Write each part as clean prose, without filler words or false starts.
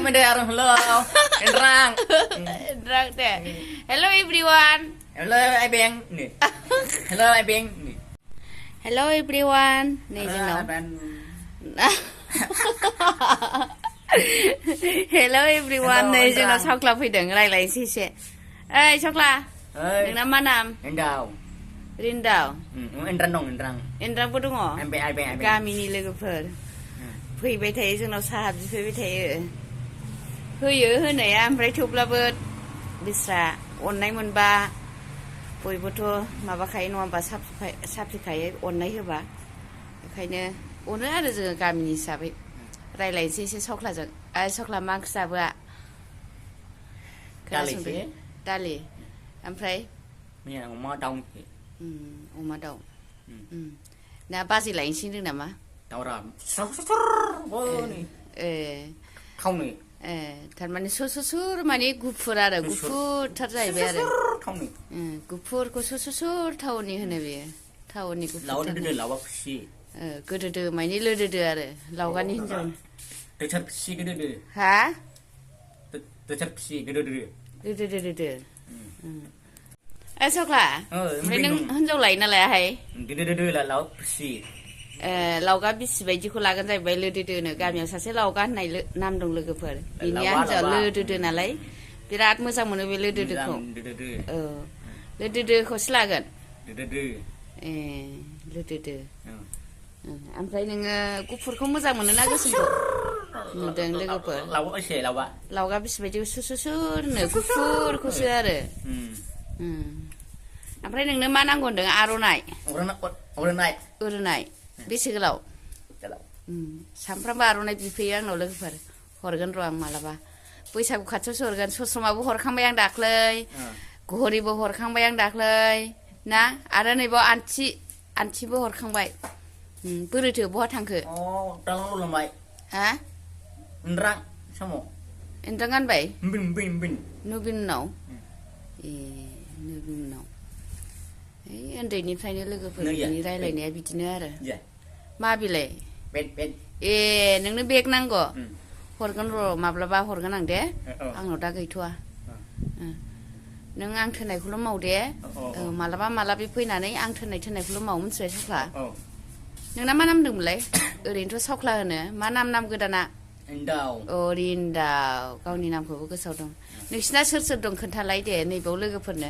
ไม่ได้อะไรhello enrang enrang deh hello everyone hello ai beng nih hello ai beng nih hello everyone nih जोंनाव hello everyone nih जोंनाव सख्ला फैदों रायलायनोसै एसे ओइ सख्ला नोंना मा नाम रिन्दाव एनद्रांबो दङ गामिनि लोगोफोर फैबाय थायो जोंनाव साहा बिफैबाय थायो होयो होनाया ओमफ्राय थेवब्लाबो बिस्रा अननाय मोनबा बयबोथ' माबाखायो नङा होमबा साफ्रिखायो अननाय होबा बेखायनो अनो आरो जोङो गामिनि हिसाबै रायलायनोसै एसे सख्लाजों सख्ला मा ओंख्रि जाबोआ दालि ओमफ्राय अमा दाउ ना बाजै लायनोसै होनदों नामा थारमाने सुर माने गुफुर आरो गुफुरथार जाहैबाय आरो गुफुरखौ सुर टाउननि होनो बेयो टाउननि गुफुर गोदोदो माने लोदोदो आरो लावगानि हिनजाव हा लोदोदो सख्ला ओमफ्राय नों हिनजाव लायो ना लायाहाय लावगा बिसि बायदिखौ लागोन जाहैबाय लोदोदोनो गामियाव सासे लावगा होननाय नाम दं लोगोफोर बिनिया हिनजाव लोदोदो नालाय बिराद मोजां मोनो बे लोदोदोखौ औ लोदोदोखौसो लागोन लोदोदो ओमफ्राय नोङो गुफुरखौ मोजां मोनो ना गोसोमखौ नुदों लोगोफोर लावगा बिसि बायदि सुरनो गुफुरखौसो आरो ओमफ्राय नोंनो मा नांगौ होनदों आर'नाइ बेसे गोलाव सानफ्रामबो आर'नाइ बिफैयो आंनाव लोगोफोर हरगोन र' आं मालाबा बैसागु खाथियावसो हरगोन सस्रमाबो हरखांबाय आं दाख्लै घरिबो हरखांबाय आं दाख्लै ना आरो नैबाव आन्थिबो हरखांबाय बोरैथो बहा थांखो हा एनद्रां गानबाय नुबिनाव उन्दैनिफ्रायनो लोगोफोरनि रायलायनाया बिदिनो आरो मा बिलाइ नोंनो बेग नांगौ हरगोन र' माब्लाबा हरगोन आं दे आंनाव दा गैथ'वा नों आं थोननायखौल' माव दे मालाबा फैनानै आं थोननायखौल' माव मिथिबाय सख्ला नोंना मा नाम दंमोनलाय ओरैनोथ' सख्ला होनो मा नाम गोदाना रिन्दाव गावनि नामखौबो गोसोआव दं नोंसिना सोर दं खोन्थालाय दे नैबाव लोगोफोरनो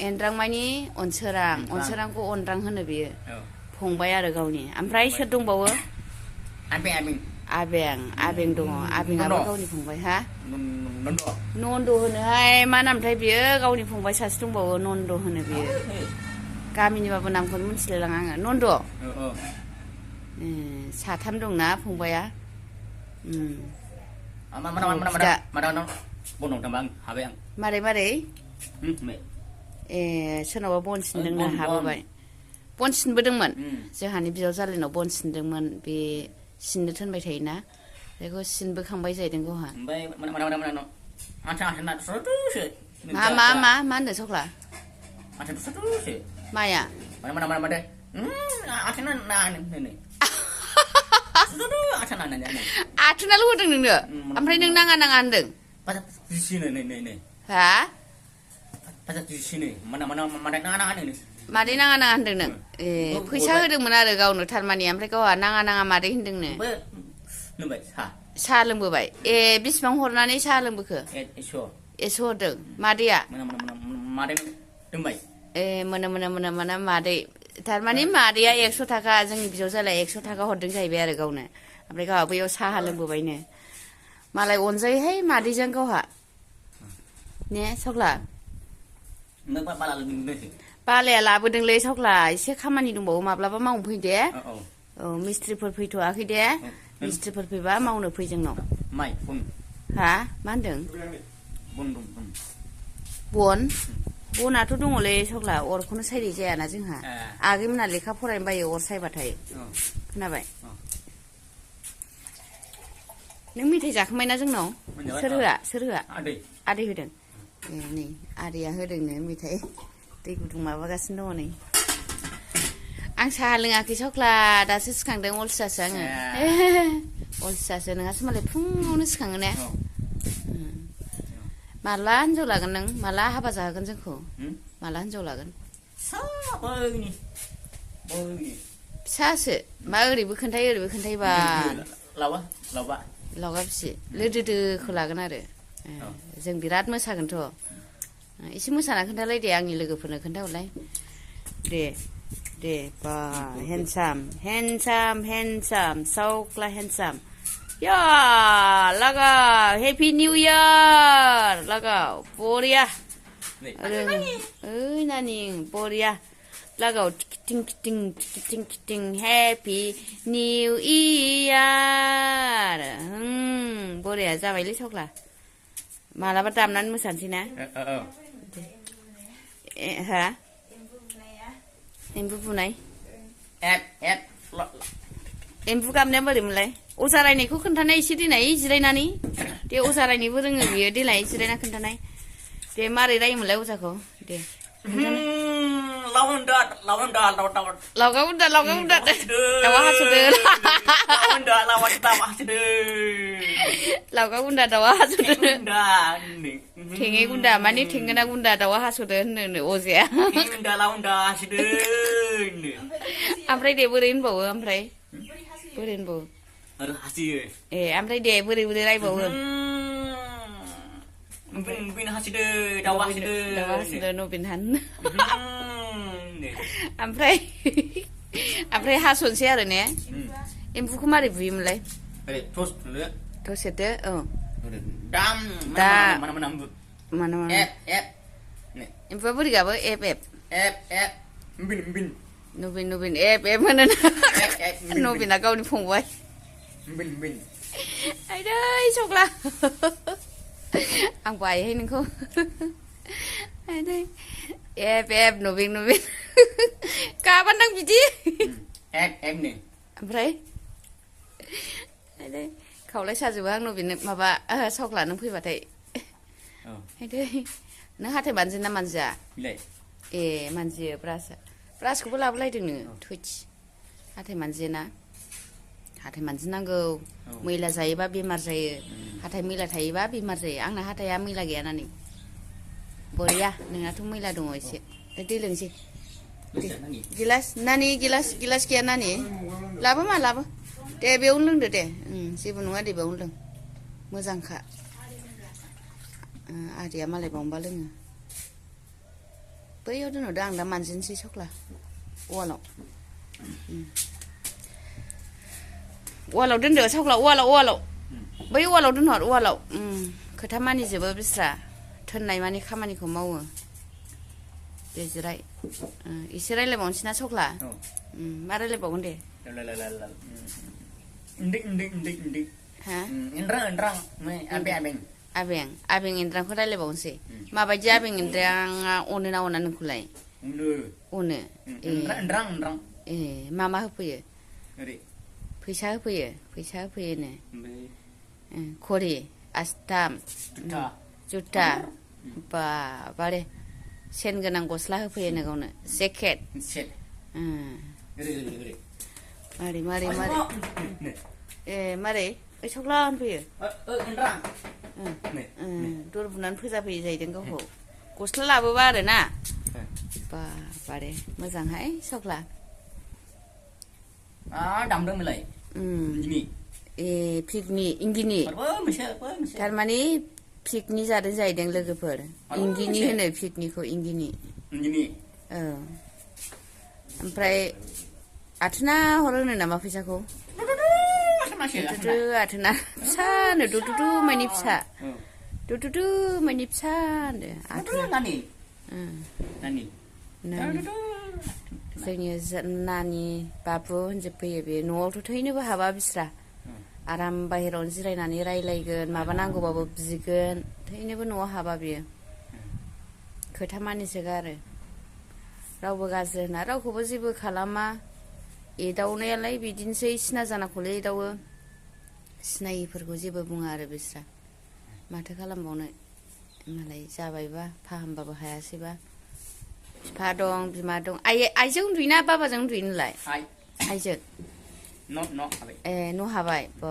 एनद्रां मानि अनसोरांखौ अनद्रां होनो बेयो फंबाय आरो गावनि ओमफ्राय सोर दंबावो आबें दङ आबेंआबो गावनि फंबाय हा नन्द होनोहाय मा नामथाय बियो गावनि फंबाय सासे दंबावो नन्द होनो बियो गामिनिबाबो नामखौनो मिथिलायलाङा आङो नन्द साथाम दंना फंबाया मारै सोरनावबा बन सिनदोंनो हाबोबाय बन सिनबोदोंमोन जोंहानि बिजावजालिनाव बन सिनदोंमोन बे सिननो थोनबाय थायोना बेखौ सिनबोखांबाय जाहैदों गावहा मा होनदों सख्ला माया आथोनाल' होदों नोंनो ओमफ्राय नों नाङा होनदों हा मादै नाङा होनदों नों फैसा होदोंमोन आरो गावनो थारमाने ओमफ्राय गावहा नाङा मादै होनदोंनो साहा लोंबोबाय बेसेबां हरनानै साहा लोंबोखो 100 हरदों मादैया मोनो मादै थारमाने मादैया 100 थाखा जोंनि बिजावजालिया 100 थाखा हरदों जाहैबाय आरो गावनो ओमफ्राय गावहा बैयाव साहा लोंबोबायनो मालाय अनजायोहाय मादैजों गावहा ने सख्ला बालाया लाबोदोंलै सख्ला एसे खामानि दंबावो माब्लाबा मावनो फै दे मिस्ट्रिफोर फैथ'वाखै दे मिस्ट्रिफोर फैबा मावनो फै जोंनाव हा मा होनदों बनाथ' दङलै सख्ला अरखौनो सायनाय जायाना जोंहा आगैमोना लेखा फरायनो बायो अर सायबाथाय खोनाबाय नों मेथाइ जाखांबाय ना जोंनाव सोर होआ आदै होदों नै आदैया होदोंनो मेथाइ दै गुदुं माबागासिनो दङ नै आं साहा लोङाखै सख्ला दासो सिखांदों अलसियासो आङो अलसियासो नोंहासो मालाय फुङावनो सिखाङो ने Oh. माला हिनजाव लागोन नों माला हाबा जाहोगोन जोंखौ माला हिनजाव लागोन Sabagni. Bogni. फिसासो मा ओरैबो खोन्थायोबा Lawa. Lawa. लावगा फिसि लोदोदोखौ लागोन आरो जों बिराद मोसागोनथ' एसे मोसाना खोन्थालाय दे आंनि लोगोफोरनो खोन्थाहरलाय दे बा हेन्डसाम सावख्ला हेन्डसाम या लागा हेपि निउ इयार लागाव बरिया ओइ नानि बरिया लागाव किटिं हेपि निउ इयार बरिया जाबायलै सावख्ला मालाबा दामनानै मोसानोसै ना हा एम्बु बुनाय एम्बु गाबनाया बोरैमोनलाय अजा रायनायखौ खोन्थानाय एसे देनाय जिरायनानै दे अजा रायनायबो रोङो बियो देलाय जिरायना खोन्थानाय दे मारै रायोमोनलाय अजाखौ दे लावगा उन्दा दाउआ हासुदो लावगा गुन्दा दाउआ हासुदो थेङै गुन्दा माने थेंगोना गुन्दा दाउआ हासुदो होननो अजाया ओमफ्राय दे बोरै होनबावो ओमफ्राय बोरै होनबावो ए ओमफ्राय दे बोरै रायबावो Bin hasido, dawa hasido, no bin han. Oमफ्राय हासनसै आरो ने एम्फौखौ मारै बुयोमोनलाय थसेदो औ mana एम्फौआ बोरै गाबो एब नबिन एब होनो नबिना गावनि फंबाय आइदै सग्ला आं बायोहाय नोंखौ एब नबिन गाबान आं बिदि ओमफ्राय खावलाय साजोबो आं नबिन माबा सावख्ला नों फैबाथाय नों हाथाय मानजियो ना मानजिया ए मानजियो ब्रासखौबो लाबोलायदों नोङो थुइथि हाथाय मानजियोना हाथाय मानजिनांगौ मैला जायोबा बेमार जायो हाथाय मैला थायोबा बेमार जायो आंना हाथाया मैला गैया नानि बरिया नोंनाथ' मैला दङ एसे दै लोंसै गिलास नानि गिलास गैया नानि लाबो दे बेयावनो लोंदो दे जेबो नङा दे बेयावनो लों मोजांखा आदैया मालाय बावनोबा लोङो बैयाव दोनहरदो आं दा मानजिनोसै सख्ला वालाव दोनदो सावख्ला वालाव बै वालाव दोनहर वालाव खोथा मानिजोबो बिस्रा थोननाय मानि खामानिखौ मावो दे जिराय एसे रायलायबावनोसै ना सख्ला मा रायलायबावगोन दे हा आबें एन्द्रांखौ रायलायबावनोसै माबायदि आबें एन्द्राङा अनो ना अना नोंखौलाय अनो ए मा होफैयो फैसा होफैयोनो खरि आस्थाम जुथा बारे सेन गोनां गस्ला होफैयोनो गावनो जेकेट मारै ए मारै ओइ सख्ला होनफैयो दर बुनानै फोजाफैयो जाहैदों गावखौ गस्ला लाबोबा आरो ना बारे मोजांहाय सख्ला दामदोंमोनलाय ए पिकनि इंगिनि थारमाने पिकनि जादों जाहैदों लोगोफोर इंगिनि होनो पिकनिखौ इंगिनि औ ओमफ्राय आथोना हरोनो नामा फैसाखौ आथोना फिसानो दुदुदु मानि फिसा होनदो आथोना जोंनि नानि बाबु होनजोबफैयो बे न'आवथ' थैनोबो हाबा बिस्रा आराम बाहेरायावनो जिरायनानै रायलायगोन माबा नांगौबाबो बिगोन थैनोबो न'आव हाबा बियो खोथा मानिसोगारो रावबो गाज्रि होना रावखौबो जेबो खालामा एदावनायालाय बिदिनोसै सिना जानाखौलाय एदावो सिनायिफोरखौ जेबो बुङा आरो बिस्रा माथो खालामबावनो मालाय जाबायबा फाहामबाबो हायासैबा बिफा दं बिमा दं आइजों उन्दुयोना बाबाजों उन्दुयो नोंलाय आइजों न' हाबाय न' हाबाय बा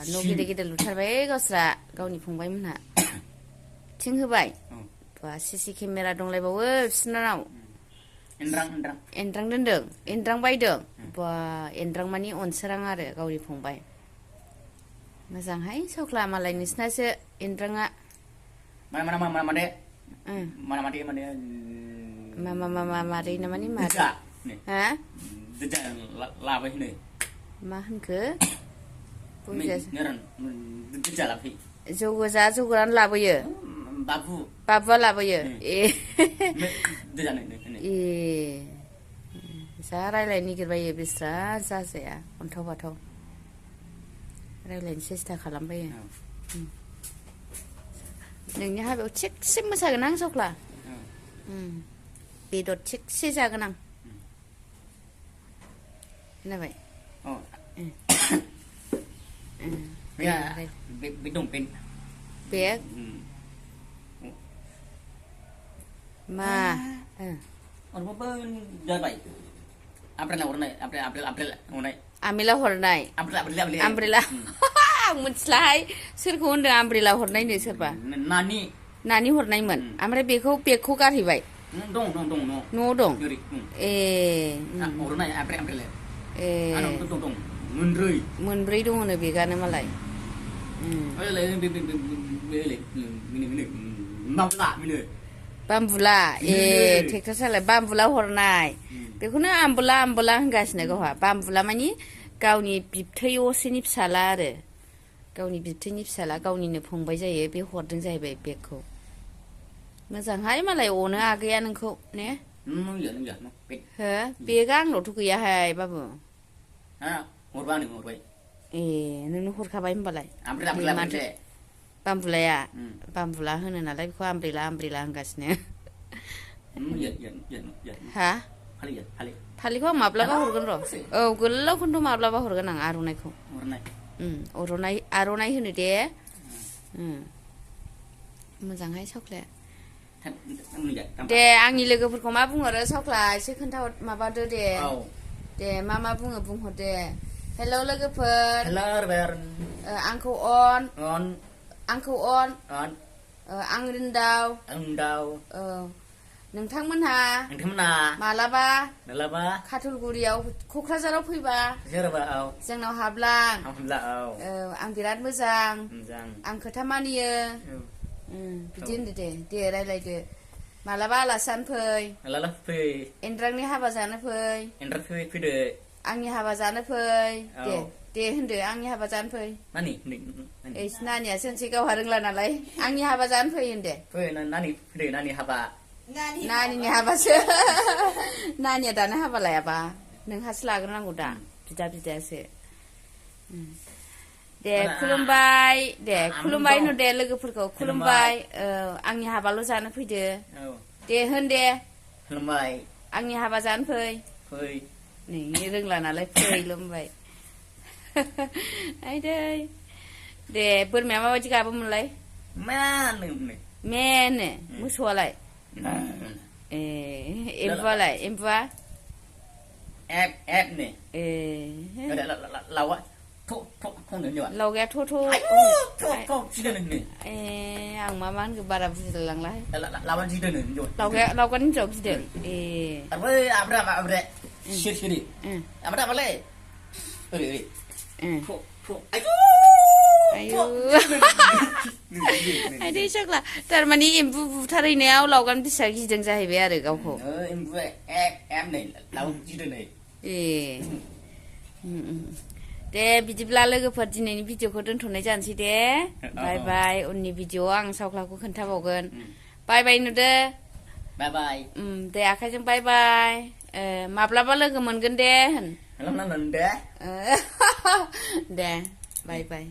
न' गिदिर गिदिर लुथारबाय गावस्रा गावनि फंबायमोनहा थिं होबाय बा सिसि केमेरा दंलायबावो बिसोरनाव एनद्रां दोनदों एनद्रां बायदों बा एनद्रां मानि अनसोरां आरो गावनि फंबाय मोजांहाय सख्ला मालाय नोंसिनासो एनद्राङा मारै ना माने मारै हा लाबाय मा होनखो जौ गोजा जौ गोरान लाबोयो बाबुआ लाबोयो ए जा रायलायनो नागिरबायो बिस्रा जाजाया अन्थाव बाथाव रायलायनो सेस्था खालामबायो नोंनि हाबायाव थिगसे मोसागोन आं सख्ला बेदर थिगसे जागोन आं खोनाबाय बेग मा आमिला हरनाय आमब्रेला आं मिथिलाहाय सोरखौ होनदों आमब्रेला हरनायनो सोरबा नानि हरनायमोन ओमफ्राय बेगखौ गारहैबाय न'आव दं मोनब्रै दङनो बेगानो मालाय बामबुला ट्रेक्टर सालाय बामबुला हरनाय बेखौनो आमबुला होनगासिनो गावहा बामबुला मानि गावनि बिबथै असेनि फिसाला आरो गावनि बिबथैनि फिसाला गावनिनो फंबाय जायो बे हरदों जाहैबाय बेगखौ मोजांहाय मालाय अनो आगैया नोंखौ ने हो बेगा आंनावथ' गैयाहाय बाबु नोंनो हरखाबाय होनबालाय बामबुला होनो नालाय बेखौ आमब्रेला होनगासिनो हा फालिखौ आं माब्लाबा हरगोन र' औ गोलावखौनोथ' माब्लाबा हरगोन आं आर'नाइखौ आर'नाइ होनो दे मोजांहाय सख्लाया दे आंनि लोगोफोरखौ मा बुंहरो सख्ला एसे खोन्थाहर माबादो दे मा बुङो बुंहरदे हेलौ लोगोफोर आंखौ अन आं रिन्दाव नोंथांमोनहा मालाबा काटलगुरियाव क'क्राझाराव फैबा जोंनाव हाबलां आं बिराद मोजां आं खोथा मानियो बिदि होनदो दे रायलायदो मालाबा आलासि जानो फै एनद्रांनि हाबा जानो फै आंनि हाबा जानो फै दे होनदो आंनि हाबा जानो फै नानियासो होनसै गावहा रोंला नालाय आंनि हाबा जानो फै होनदे नानिनि हाबासो नानिया दानो हाबा लायाबा नोंहासो लाग्रोनांगौ दा बिदायासो दे खुलुमबाय होन दे लोगोफोरखौ खुलुमबाय आंनि हाबाल' जानो फैदो दे होन दे आंनि हाबा जानो फै नै रोंला नालाय फैल' होनबाय आइदै दे बोरमाया माबायदि गाबोमोनलाय मेनो मोसौआलाय एम्बुआ लावगाया थ' आं मा होनगौ बारा बुजिलायलांलाहाय लावगानि हिनजाव गिदों आइदै सख्ला थारमाने एम्बु बुथारहैनायाव लावगान बिसा गिदों जाहैबाय आरो गावखौ दे बिदिब्ला लोगोफोर दिनैनि भिडिअखौ दोनथ'नाय जानोसै दे बाय बाय उननि भिडिअआव आं सावख्लाखौ खोन्थाबावगोन बाय बाय नुदो दे आखाइजों बाय बाय माब्लाबा लोगो मोनगोन दे होन दे बाय बाय